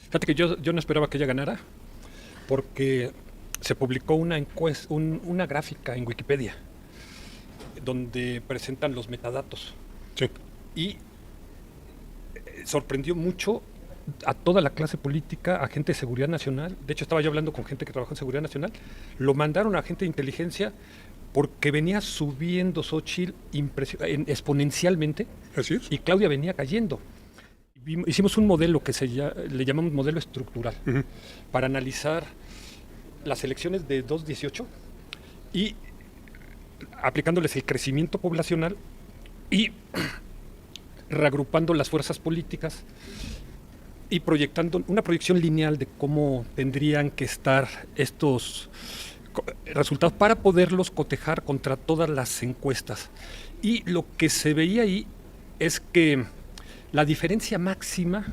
Fíjate que yo no esperaba que ella ganara porque se publicó una gráfica en Wikipedia donde presentan los metadatos Sí. y sorprendió mucho a toda la clase política, a gente de seguridad nacional. De hecho, estaba yo hablando con gente que trabaja en seguridad nacional. Lo mandaron a gente de inteligencia porque venía subiendo Xochitl exponencialmente Así es. y Claudia venía cayendo. Hicimos un modelo que le llamamos modelo estructural Ujú. para analizar las elecciones de 2018 y aplicándoles el crecimiento poblacional y reagrupando las fuerzas políticas y proyectando una proyección lineal de cómo tendrían que estar estos resultados para poderlos cotejar contra todas las encuestas. Y lo que se veía ahí es que la diferencia máxima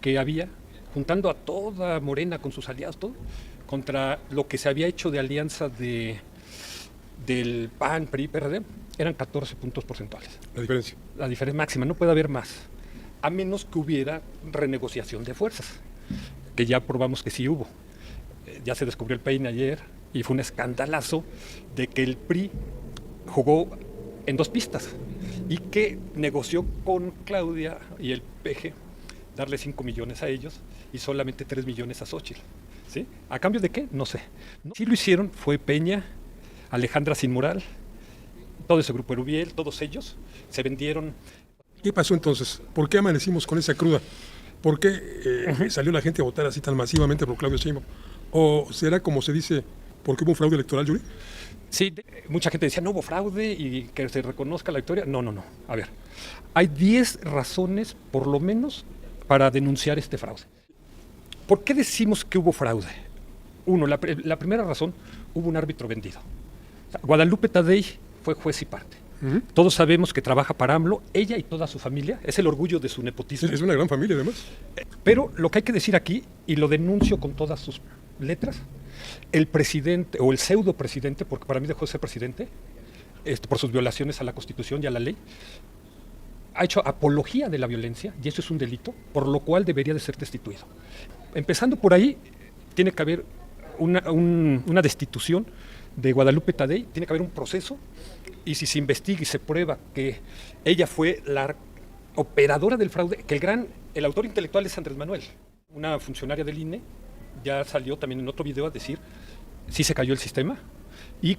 que había, juntando a toda Morena con sus aliados, todo, contra lo que se había hecho de alianza del PAN, PRI, PRD, eran 14 puntos porcentuales. La diferencia. La diferencia máxima, no puede haber más, a menos que hubiera renegociación de fuerzas, que ya probamos que sí hubo. Ya se descubrió el peine ayer y fue un escandalazo de que el PRI jugó en dos pistas y que negoció con Claudia y el PG darle 5 millones a ellos y solamente 3 millones a Xochitl. ¿Sí? ¿A cambio de qué? No sé. Sí lo hicieron, fue Peña, Alejandra Sin Moral, todo ese grupo Erubiel, todos ellos se vendieron. ¿Qué pasó entonces? ¿Por qué amanecimos con esa cruda? ¿Por qué salió la gente a votar así tan masivamente por Claudio Sheinbaum? ¿O será como se dice, porque hubo un fraude electoral, Yuri? Sí, mucha gente decía no hubo fraude y que se reconozca la victoria. No. A ver, hay 10 razones por lo menos para denunciar este fraude. ¿Por qué decimos que hubo fraude? Uno, la primera razón, hubo un árbitro vendido. O sea, Guadalupe Tadei fue juez y parte. Uh-huh. Todos sabemos que trabaja para AMLO, ella y toda su familia, es el orgullo de su nepotismo. Es una gran familia además. Pero lo que hay que decir aquí, y lo denuncio con todas sus letras, el presidente o el pseudo presidente, porque para mí dejó de ser presidente, por sus violaciones a la Constitución y a la ley, ha hecho apología de la violencia, y eso es un delito, por lo cual debería de ser destituido. Empezando por ahí, tiene que haber una destitución de Guadalupe Tadei, tiene que haber un proceso, y si se investiga y se prueba que ella fue la operadora del fraude, que el autor intelectual es Andrés Manuel, una funcionaria del INE, ya salió también en otro video a decir sí se cayó el sistema y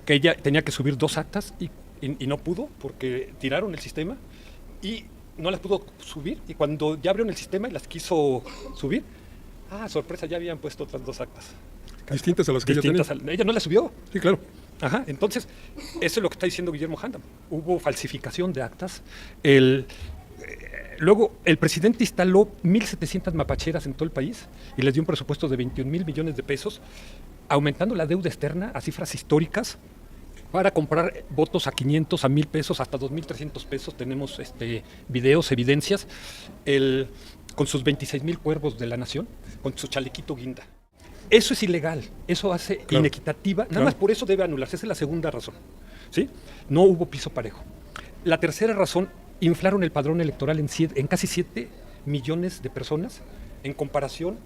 que ella tenía que subir 2 actas y no pudo porque tiraron el sistema y no las pudo subir, y cuando ya abrieron el sistema y las quiso subir, sorpresa, ya habían puesto otras 2 actas. Distintas a las que ella tenía. Ella no las subió. Sí, claro. Ajá, entonces, eso es lo que está diciendo Guillermo Handam. Hubo falsificación de actas. Luego, el presidente instaló 1,700 mapacheras en todo el país y les dio un presupuesto de 21,000 millones de pesos, aumentando la deuda externa a cifras históricas para comprar votos a 500, a 1,000 pesos, hasta 2,300 pesos. Tenemos videos, evidencias, con sus 26,000 cuervos de la nación, con su chalequito guinda. Eso es ilegal, eso hace inequitativa, nada más por eso debe anularse, esa es la segunda razón, ¿sí? No hubo piso parejo. La tercera razón, inflaron el padrón electoral en casi 7 millones de personas, en comparación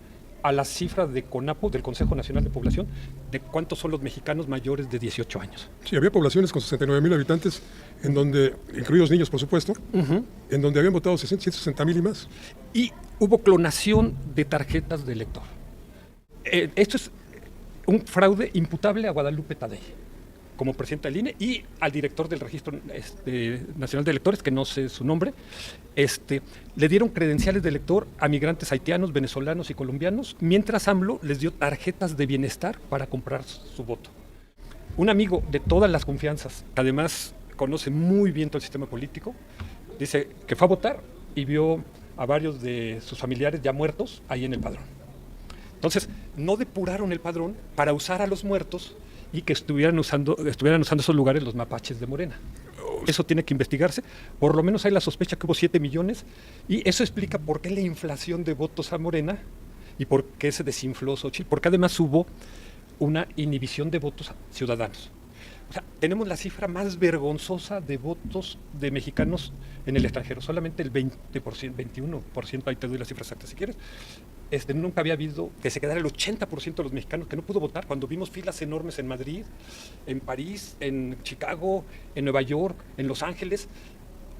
a las cifras de CONAPO, del Consejo Nacional de Población, de cuántos son los mexicanos mayores de 18 años. Sí, había poblaciones con 69,000 habitantes, en donde, incluidos niños, por supuesto, en donde habían votado 160,000 y más. Y hubo clonación de tarjetas de elector. Esto es un fraude imputable a Guadalupe Tadei como presidenta del INE y al director del Registro Nacional de Electores, que no sé su nombre. Le dieron credenciales de elector a migrantes haitianos, venezolanos y colombianos, mientras AMLO les dio tarjetas de bienestar para comprar su voto. Un amigo de todas las confianzas, que además conoce muy bien todo el sistema político, dice que fue a votar y vio a varios de sus familiares ya muertos ahí en el padrón. Entonces, no depuraron el padrón para usar a los muertos y que estuvieran usando esos lugares los mapaches de Morena. Eso tiene que investigarse. Por lo menos hay la sospecha que hubo 7 millones y eso explica por qué la inflación de votos a Morena y por qué se desinfló Xochitl, porque además hubo una inhibición de votos ciudadanos. O sea, tenemos la cifra más vergonzosa de votos de mexicanos en el extranjero, solamente el 20%, 21%, ahí te doy las cifras exactas si quieres, nunca había habido que se quedara el 80% de los mexicanos que no pudo votar, cuando vimos filas enormes en Madrid, en París, en Chicago, en Nueva York, en Los Ángeles.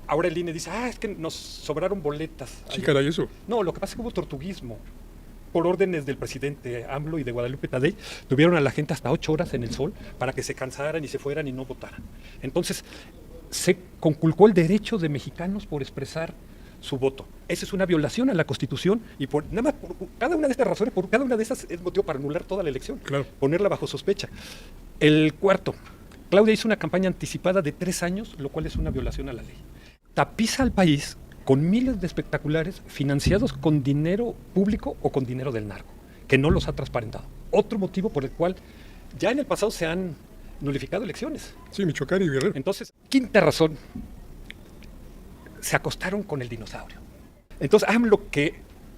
Ahora el INE dice, es que nos sobraron boletas. Sí, caray, eso. No, lo que pasa es que hubo tortuguismo. Por órdenes del presidente AMLO y de Guadalupe Tadei, tuvieron a la gente hasta 8 horas en el sol para que se cansaran y se fueran y no votaran. Entonces, se conculcó el derecho de mexicanos por expresar su voto. Esa es una violación a la Constitución y nada más por cada una de estas razones, por cada una de esas es motivo para anular toda la elección, claro, ponerla bajo sospecha. El cuarto, Claudia hizo una campaña anticipada de 3 años, lo cual es una violación a la ley. Tapiza al país con miles de espectaculares financiados con dinero público o con dinero del narco, que no los ha transparentado. Otro motivo por el cual ya en el pasado se han nulificado elecciones. Sí, Michoacán y Guerrero. Entonces, quinta razón, se acostaron con el dinosaurio. Entonces, AMLO que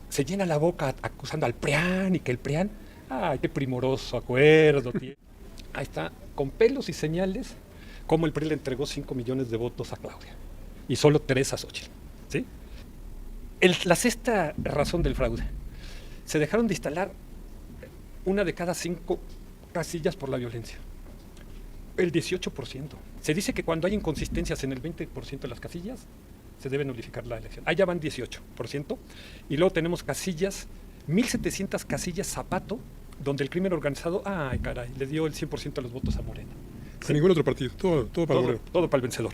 se llena la boca acusando al PRIAN y que el PRIAN, qué primoroso acuerdo tiene. Ahí está, con pelos y señales, cómo el PRI le entregó 5 millones de votos a Claudia y solo 3 a Xochitl. ¿Sí? La sexta razón del fraude, se dejaron de instalar 1 de cada 5 casillas por la violencia. El 18%. Se dice que cuando hay inconsistencias en el 20% de las casillas, se debe nulificar la elección. Allá van 18%. Y luego tenemos casillas, 1,700 casillas Zapato, donde el crimen organizado, le dio el 100% de los votos a Morena. A ningún otro partido, todo para Morena. Todo para el vencedor.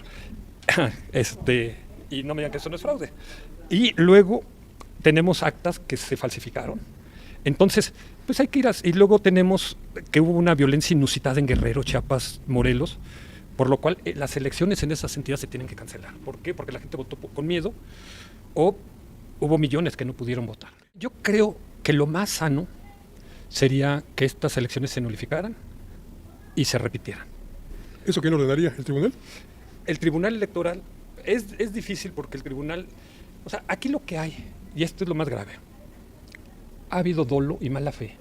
Y no me digan que eso no es fraude. Y luego tenemos actas que se falsificaron. Entonces, pues hay que ir y luego tenemos que hubo una violencia inusitada en Guerrero, Chiapas, Morelos, por lo cual las elecciones en esas entidades se tienen que cancelar. ¿Por qué? Porque la gente votó con miedo o hubo millones que no pudieron votar. Yo creo que lo más sano sería que estas elecciones se nulificaran y se repitieran. ¿Eso quién ordenaría? ¿El tribunal? El tribunal electoral es difícil porque el tribunal, aquí lo que hay, y esto es lo más grave, ha habido dolo y mala fe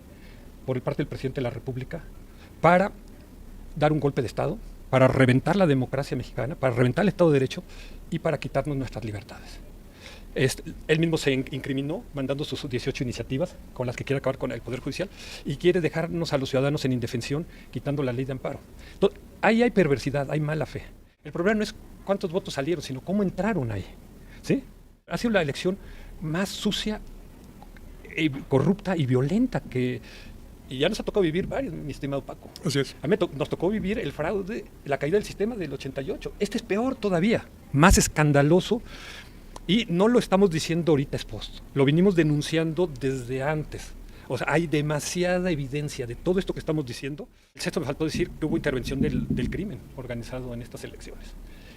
por parte del presidente de la República para dar un golpe de Estado, para reventar la democracia mexicana, para reventar el Estado de Derecho y para quitarnos nuestras libertades. Él mismo se incriminó mandando sus 18 iniciativas con las que quiere acabar con el Poder Judicial y quiere dejarnos a los ciudadanos en indefensión, quitando la ley de amparo. Entonces, ahí hay perversidad, hay mala fe. El problema no es cuántos votos salieron, sino cómo entraron ahí. ¿Sí? Ha sido la elección más sucia, corrupta y violenta y ya nos ha tocado vivir varios, mi estimado Paco. Así es. A mí nos tocó vivir el fraude, la caída del sistema del 88. Este es peor todavía, más escandaloso, y no lo estamos diciendo ahorita expuesto, lo vinimos denunciando desde antes. Hay demasiada evidencia de todo esto que estamos diciendo. El sexto, me faltó decir que hubo intervención del crimen organizado en estas elecciones,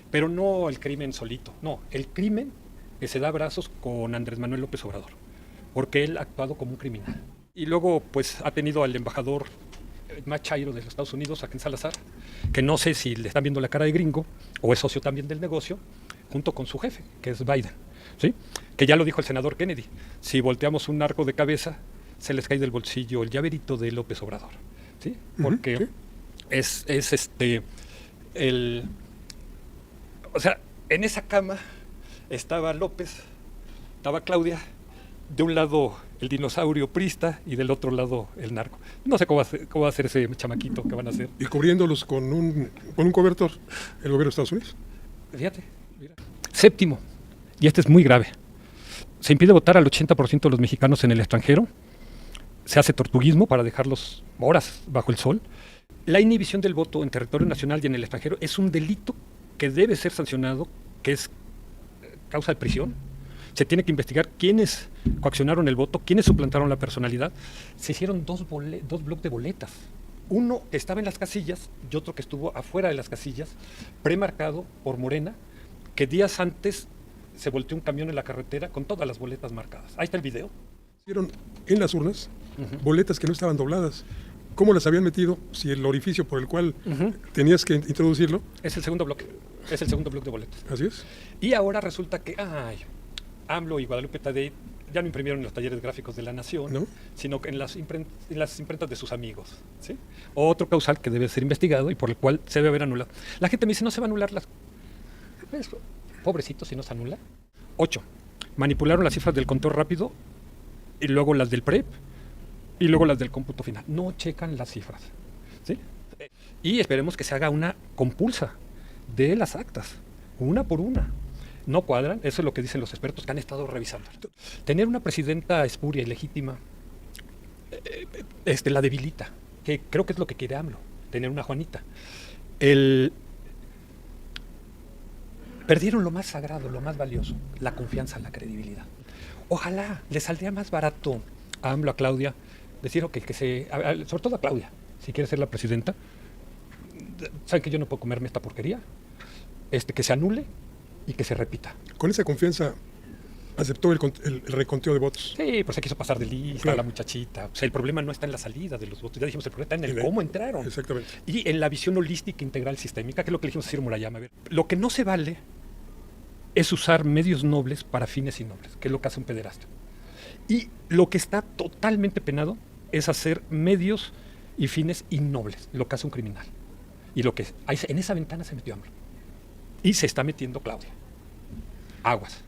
pero no el crimen solito, no, el crimen que se da abrazos con Andrés Manuel López Obrador, porque él ha actuado como un criminal. Y luego, pues, ha tenido al embajador más chairo de los Estados Unidos, a Ken Salazar, que no sé si le están viendo la cara de gringo o es socio también del negocio, junto con su jefe, que es Biden, ¿sí? Que ya lo dijo el senador Kennedy, si volteamos un narco de cabeza, se les cae del bolsillo el llaverito de López Obrador, ¿sí? Porque en esa cama estaba López, estaba Claudia, de un lado el dinosaurio prista y del otro lado el narco. No sé cómo va a ser ese chamaquito que van a hacer. Y cubriéndolos con un cobertor, el gobierno de Estados Unidos. Fíjate, mira. Séptimo, y este es muy grave, se impide votar al 80% de los mexicanos en el extranjero, se hace tortuguismo para dejarlos horas bajo el sol. La inhibición del voto en territorio nacional y en el extranjero es un delito que debe ser sancionado, que es causa de prisión. Se tiene que investigar quiénes coaccionaron el voto, quiénes suplantaron la personalidad. Se hicieron dos bloques de boletas. Uno que estaba en las casillas y otro que estuvo afuera de las casillas, premarcado por Morena, que días antes se volteó un camión en la carretera con todas las boletas marcadas. Ahí está el video. Hicieron en las urnas boletas que no estaban dobladas. ¿Cómo las habían metido si el orificio por el cual tenías que introducirlo? Es el segundo bloque. Es el segundo bloque de boletas. Así es. Y ahora resulta que AMLO y Guadalupe Tadei ya no imprimieron en los talleres gráficos de La Nación, ¿no? Sino que en las imprentas de sus amigos, ¿sí? Otro causal que debe ser investigado y por el cual se debe haber anulado. La gente me dice, no se va a anular las... Pobrecito si no se anula. 8. Manipularon las cifras del conteo rápido y luego las del PREP, y luego las del cómputo final. No checan las cifras, ¿sí? Y esperemos que se haga una compulsa de las actas, una por una. No cuadran, eso es lo que dicen los expertos que han estado revisando. Tener una presidenta espuria y legítima la debilita, que creo que es lo que quiere AMLO, tener una Juanita. Perdieron lo más sagrado, lo más valioso, la confianza, la credibilidad. Ojalá le saldría más barato a AMLO, a Claudia, decir, ok, sobre todo a Claudia, si quiere ser la presidenta, saben que yo no puedo comerme esta porquería, que se anule y que se repita. Con esa confianza aceptó el reconteo de votos. Sí, pues se quiso pasar de lista, claro. La muchachita. O sea, el problema no está en la salida de los votos, ya dijimos, el problema está en el cómo entraron. Exactamente. Y en la visión holística, integral, sistémica, que es lo que le dijimos a Ciro Murayama. A ver, lo que no se vale es usar medios nobles para fines innobles, que es lo que hace un pederasta. Y lo que está totalmente penado es hacer medios y fines innobles, lo que hace un criminal. Y en esa ventana se metió AMLO. Y se está metiendo Claudia. Aguas.